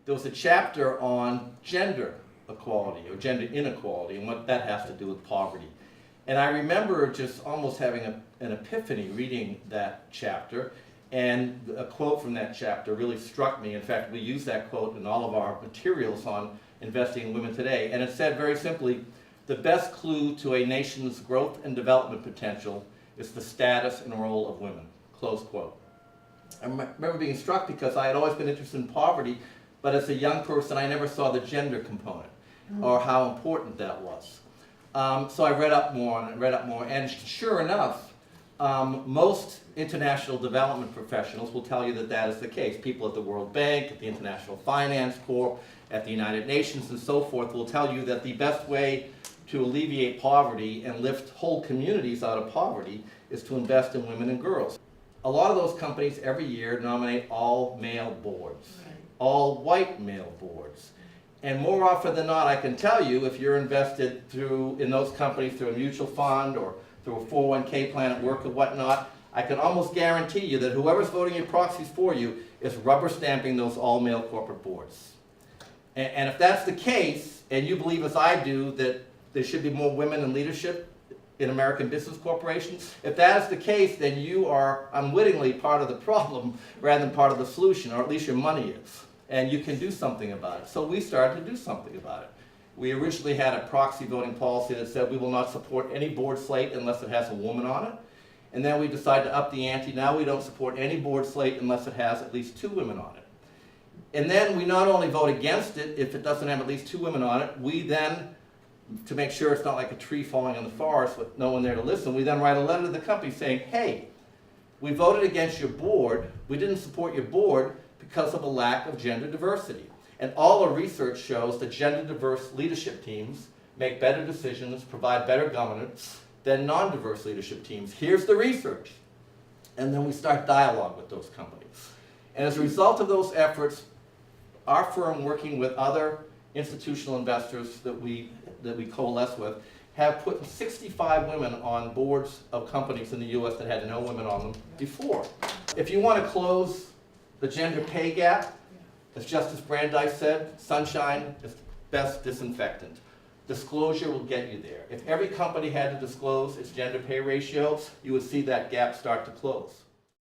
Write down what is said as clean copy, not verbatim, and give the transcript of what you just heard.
there was a chapter on gender equality or gender inequality and what that has to do with poverty. And I remember just almost having an epiphany reading that chapter, and a quote from that chapter really struck me. In fact, we use that quote in all of our materials on investing in women today. And it said very simply, the best clue to a nation's growth and development potential is the status and role of women, close quote. I remember being struck because I had always been interested in poverty, but as a young person I never saw the gender component or how important that was. So I read up more and read up more, and sure enough, most international development professionals will tell you that that is the case. People at the World Bank, at the International Finance Corp, at the United Nations and so forth will tell you that the best way to alleviate poverty and lift whole communities out of poverty is to invest in women and girls. A lot of those companies every year nominate all male boards, all white male boards. And more often than not, I can tell you, if you're invested in those companies through a mutual fund or through a 401k plan at work or whatnot, I can almost guarantee you that whoever's voting your proxies for you is rubber stamping those all-male corporate boards. And if that's the case, and you believe as I do that there should be more women in leadership in American business corporations, if that is the case, then you are unwittingly part of the problem rather than part of the solution, or at least your money is. And you can do something about it. So we started to do something about it. We originally had a proxy voting policy that said we will not support any board slate unless it has a woman on it. And then we decided to up the ante. Now we don't support any board slate unless it has at least 2 women on it. And then we not only vote against it if it doesn't have at least 2 women on it, we then, to make sure it's not like a tree falling in the forest with no one there to listen, we then write a letter to the company saying, hey, we voted against your board, we didn't support your board because of a lack of gender diversity. And all the research shows that gender diverse leadership teams make better decisions, provide better governance than non-diverse leadership teams. Here's the research. And then we start dialogue with those companies. And as a result of those efforts, our firm, working with other institutional investors that we coalesce with, have put 65 women on boards of companies in the US that had no women on them before. If you want to close the gender pay gap, as Justice Brandeis said, sunshine is the best disinfectant. Disclosure will get you there. If every company had to disclose its gender pay ratio, you would see that gap start to close.